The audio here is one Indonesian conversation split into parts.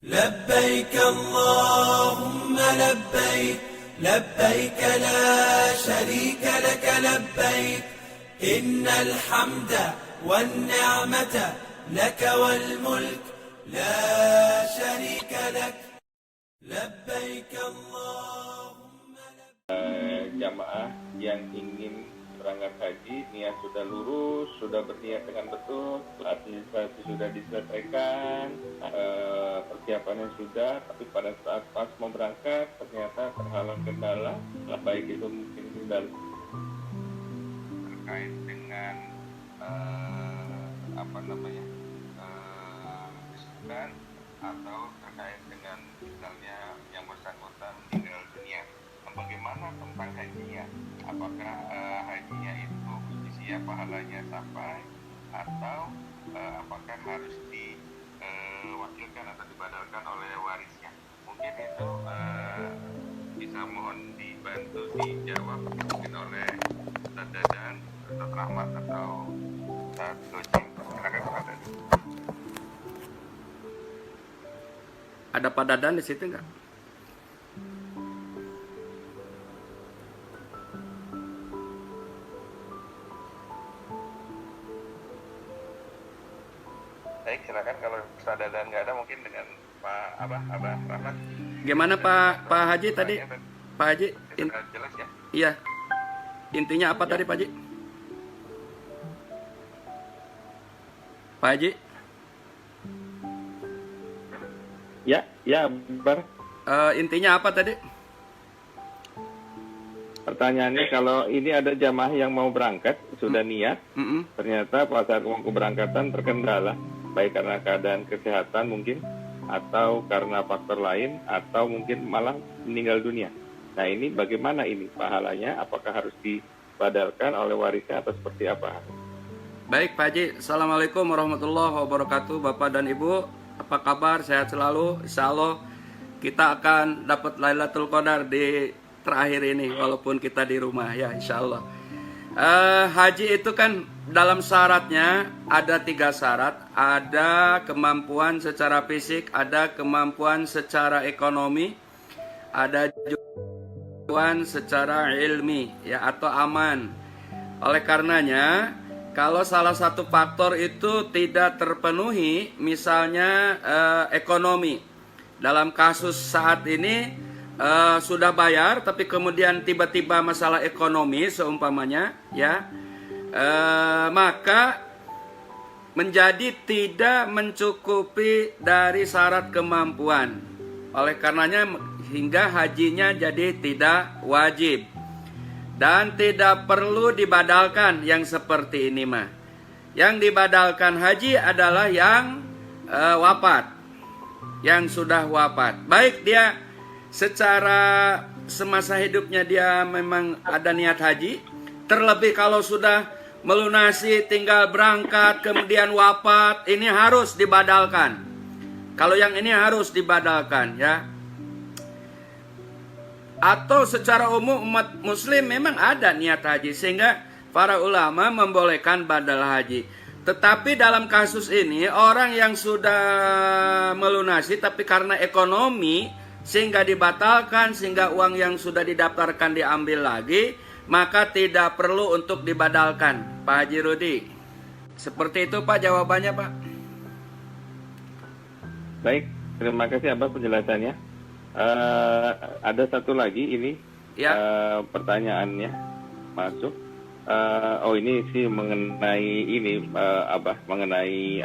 لبيك اللهم لبيك لبيك لا شريك لك لبيك إن الحمد والنعمة لك والملك لا شريك لك لبيك اللهم jamaah yang ingin berangkat haji, niat sudah lurus, sudah berniat dengan betul, administrasi sudah diselesaikan, persiapannya sudah, tapi pada saat pas mau berangkat ternyata terhalang kendala, baik itu mungkin kendala terkait dengan kesibukan atau terkait dengan misalnya yang bersangkutan meninggal dunia. Bagaimana tentang hajinya? Apakah hajinya itu mesti siap pahalanya sampai atau apakah harus diwakilkan atau dibadalkan oleh warisnya? Mungkin itu bisa mohon dibantu dijawab mungkin oleh Ustaz Dadan, Ustaz Rahmat atau Ustaz Gojeng. Silakan Ustaz Dadan. Ada Pak Dadan di situ nggak? Baik, silakan kalau Ustaz Dadan nggak ada mungkin dengan Pak Abah Rahmat. Gimana Pak Haji tadi? Pak Haji, Jelas ya? iya. Intinya apa tadi Pak Haji? Pak Haji? Ya, Bar. Intinya apa tadi? Pertanyaannya kalau ini ada jamaah yang mau berangkat, sudah niat, ternyata pada saat mau keberangkatan terkendala, baik karena keadaan kesehatan mungkin, atau karena faktor lain, atau mungkin malah meninggal dunia. Nah ini bagaimana ini pahalanya? Apakah harus dibadalkan oleh warisnya atau seperti apa? Baik Pak Haji, Assalamualaikum warahmatullahi wabarakatuh. Bapak dan Ibu, apa kabar? Sehat selalu. Insya Allah kita akan dapat Lailatul Qadar di terakhir ini walaupun kita di rumah ya insya Allah. Haji itu kan dalam syaratnya ada 3 syarat. Ada kemampuan secara fisik, ada kemampuan secara ekonomi, ada kemampuan secara ilmi ya atau aman. Oleh karenanya kalau salah satu faktor itu tidak terpenuhi, misalnya ekonomi, dalam kasus saat ini sudah bayar tapi kemudian tiba-tiba masalah ekonomi seumpamanya ya, maka menjadi tidak mencukupi dari syarat kemampuan. Oleh karenanya hingga hajinya jadi tidak wajib dan tidak perlu dibadalkan yang seperti ini mah. Yang dibadalkan haji adalah yang wafat, yang sudah wafat. Baik dia secara semasa hidupnya dia memang ada niat haji, terlebih kalau sudah melunasi tinggal berangkat kemudian wafat, ini harus dibadalkan. Kalau yang ini harus dibadalkan ya. Atau secara umum umat muslim memang ada niat haji sehingga para ulama membolehkan badal haji. Tetapi dalam kasus ini orang yang sudah melunasi tapi karena ekonomi sehingga dibatalkan, sehingga uang yang sudah didaftarkan diambil lagi, maka tidak perlu untuk dibadalkan. Pak Haji Rudi, seperti itu Pak jawabannya Pak. Baik, terima kasih Abah penjelasannya. Ada satu lagi ini Ya. Pertanyaannya masuk. Ini sih mengenai ini Abah, mengenai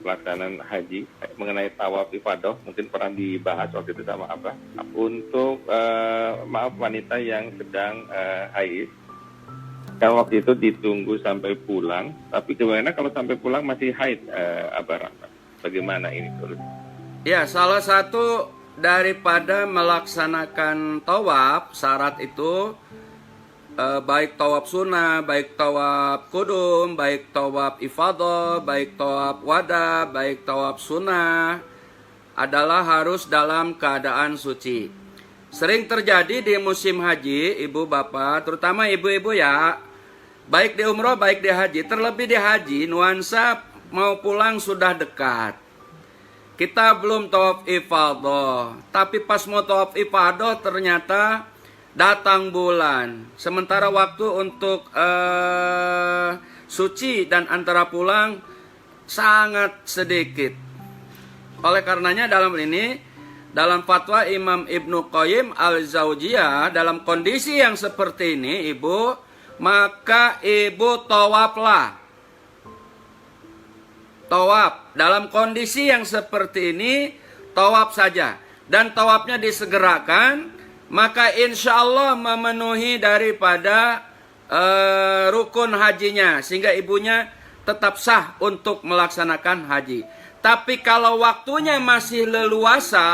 pelaksanaan haji, mengenai tawaf ifadah, mungkin pernah dibahas waktu itu sama Abah. Untuk wanita yang sedang haid, kalau waktu itu ditunggu sampai pulang, tapi gimana kalau sampai pulang masih haid, Abah Rahmat? Bagaimana ini solusi? Ya, salah satu daripada melaksanakan tawaf syarat itu baik tawaf sunnah, baik tawaf kudum, baik tawaf ifadah, baik tawaf wada, baik tawaf sunnah adalah harus dalam keadaan suci. Sering terjadi di musim haji, ibu bapak, terutama ibu-ibu ya, baik di umroh baik di haji, terlebih di haji nuansa mau pulang sudah dekat. Kita belum tawaf ifadah, tapi pas mau tawaf ifadah ternyata datang bulan. Sementara waktu untuk suci dan antara pulang sangat sedikit. Oleh karenanya dalam fatwa Imam Ibnu Qayyim al-Jauziyah, dalam kondisi yang seperti ini ibu, maka ibu tawaflah. Tawaf dalam kondisi yang seperti ini, tawaf saja, dan tawafnya disegerakan, maka insya Allah memenuhi daripada rukun hajinya, sehingga ibunya tetap sah untuk melaksanakan haji. Tapi kalau waktunya masih leluasa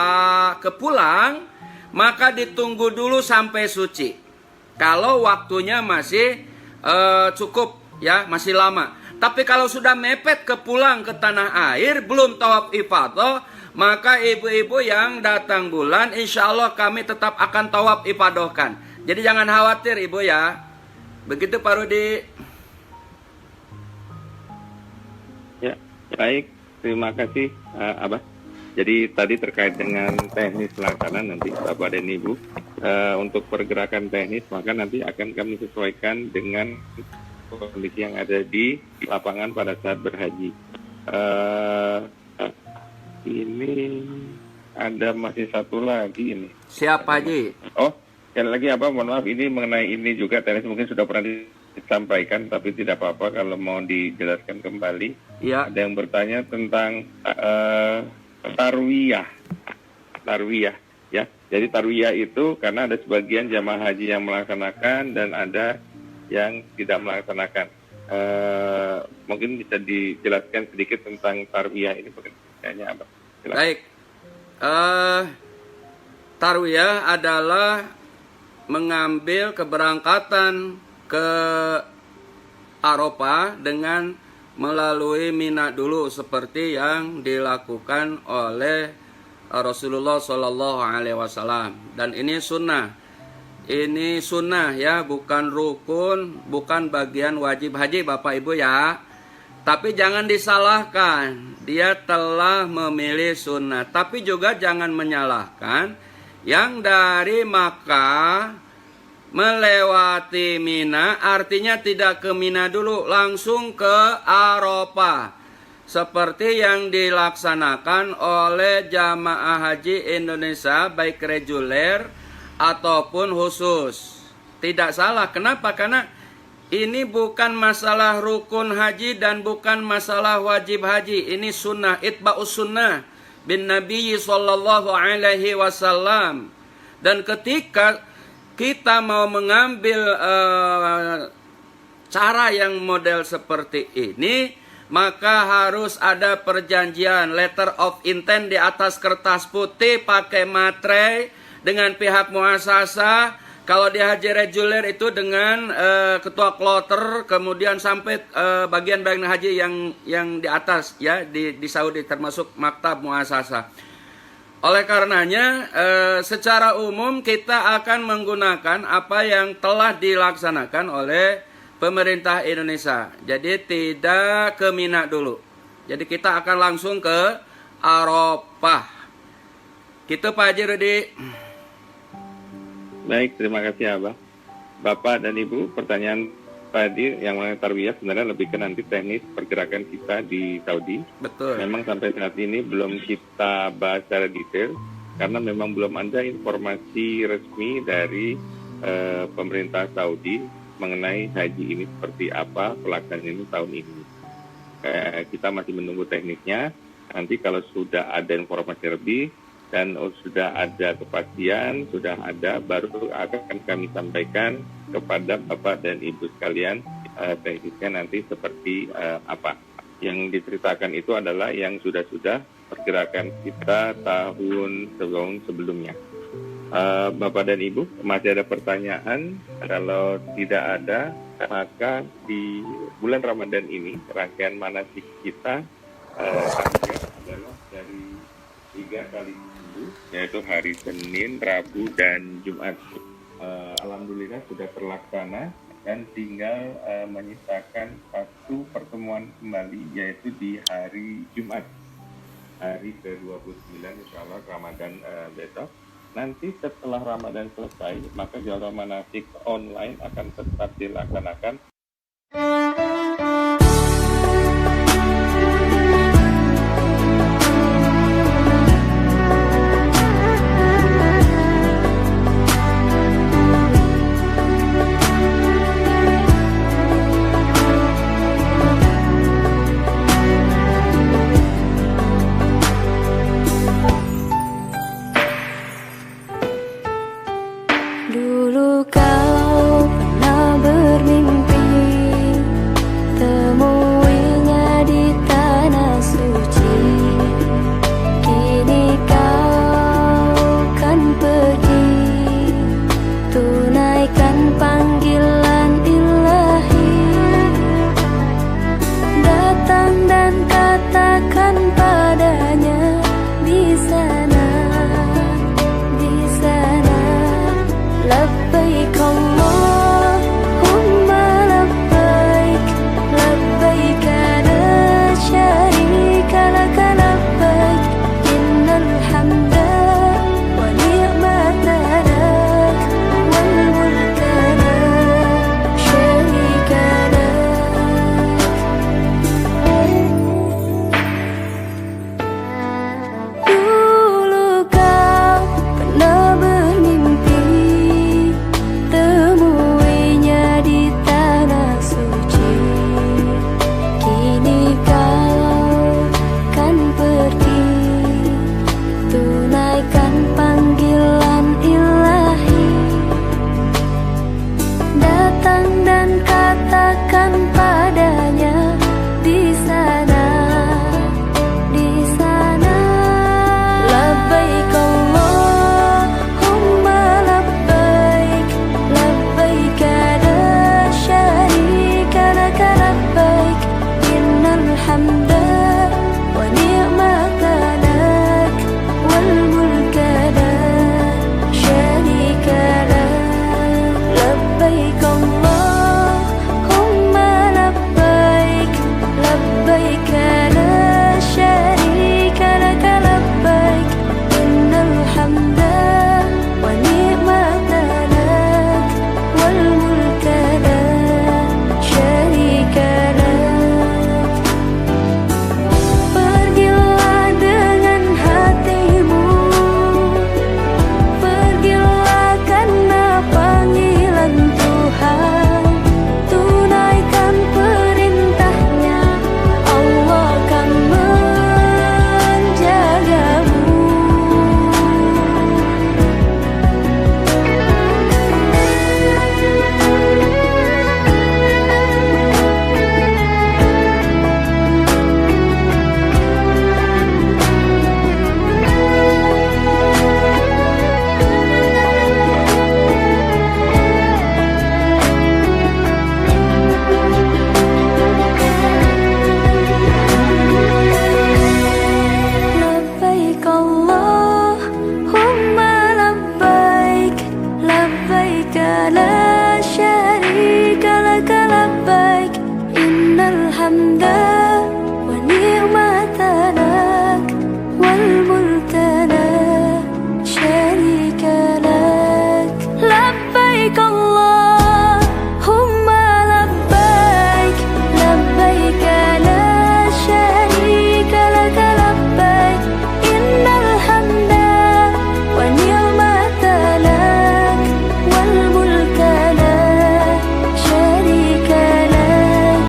ke pulang, maka ditunggu dulu sampai suci. Kalau waktunya masih cukup, ya masih lama. Tapi kalau sudah mepet ke pulang ke tanah air, belum tawaf ifadah, maka ibu-ibu yang datang bulan, insya Allah kami tetap akan tawaf ifadohkan. Jadi jangan khawatir ibu ya. Begitu Pak Rudi. Ya, baik. Terima kasih, Abah. Jadi tadi terkait dengan teknis pelaksanaan nanti Bapak dan Ibu, untuk pergerakan teknis maka nanti akan kami sesuaikan dengan kondisi yang ada di lapangan pada saat berhaji. Ini ada masih satu lagi ini. Siapa Haji? Oh, sekali lagi apa? Mohon maaf, ini mengenai ini juga teknis mungkin sudah pernah disampaikan, tapi tidak apa-apa kalau mau dijelaskan kembali. Ya. Ada yang bertanya tentang tarwiyah, ya. Jadi tarwiyah itu karena ada sebagian jamaah haji yang melaksanakan dan ada yang tidak melaksanakan. Mungkin bisa dijelaskan sedikit tentang tarwiyah ini pekerjaannya apa? Silakan. Baik. Tarwiyah adalah mengambil keberangkatan ke Arafah dengan melalui Mina dulu seperti yang dilakukan oleh Rasulullah Shallallahu Alaihi Wasallam, dan ini sunnah. Ini sunnah ya, bukan rukun, bukan bagian wajib haji Bapak Ibu ya. Tapi jangan disalahkan, dia telah memilih sunnah. Tapi juga jangan menyalahkan yang dari Makkah melewati Mina, artinya tidak ke Mina dulu, langsung ke Arafah. Seperti yang dilaksanakan oleh jamaah haji Indonesia, baik reguler ataupun khusus. Tidak salah. Kenapa? Karena ini bukan masalah rukun haji dan bukan masalah wajib haji. Ini sunnah, itba'us sunnah bin Nabi sallallahu alaihi wasallam. Dan ketika kita mau mengambil cara yang model seperti ini, maka harus ada perjanjian, letter of intent di atas kertas putih pakai materai dengan pihak muasasah. Kalau di haji reguler itu dengan ketua kloter, kemudian sampai bagian-bagian haji yang di atas ya di Saudi, termasuk maktab muasasah. Oleh karenanya secara umum kita akan menggunakan apa yang telah dilaksanakan oleh pemerintah Indonesia. Jadi tidak ke Mina dulu. Jadi kita akan langsung ke Arafah. Gitu Pak Haji Rudi. Baik, terima kasih Abah. Bapak dan Ibu, pertanyaan tadi yang mengenai tarwiyah sebenarnya lebih ke nanti teknis pergerakan kita di Saudi. Betul. Memang sampai saat ini belum kita bahas secara detail karena memang belum ada informasi resmi dari pemerintah Saudi mengenai haji ini seperti apa pelaksanaan ini tahun ini. Kita masih menunggu teknisnya. Nanti kalau sudah ada informasi lebih dan sudah ada kepastian, sudah ada, baru akan kami sampaikan kepada Bapak dan Ibu sekalian teknisnya nanti seperti apa. Yang diceritakan itu adalah yang sudah-sudah pergerakan kita tahun sebelumnya. Bapak dan Ibu, masih ada pertanyaan? Kalau tidak ada, maka di bulan Ramadan ini rangkaian manasik kita adalah dari 3 kali minggu, yaitu hari Senin, Rabu, dan Jumat. Alhamdulillah sudah terlaksana dan tinggal menyisakan satu pertemuan kembali, yaitu di hari Jumat, hari ke-29 insya Allah Ramadan besok. Nanti setelah Ramadan selesai, maka jalur manasik online akan tetap dilaksanakan. Dulu kau pernah bermimpi temuinya di tanah suci. Kini kau kan pergi tunaikan panggilan ilahi. Datang dan katakan padanya,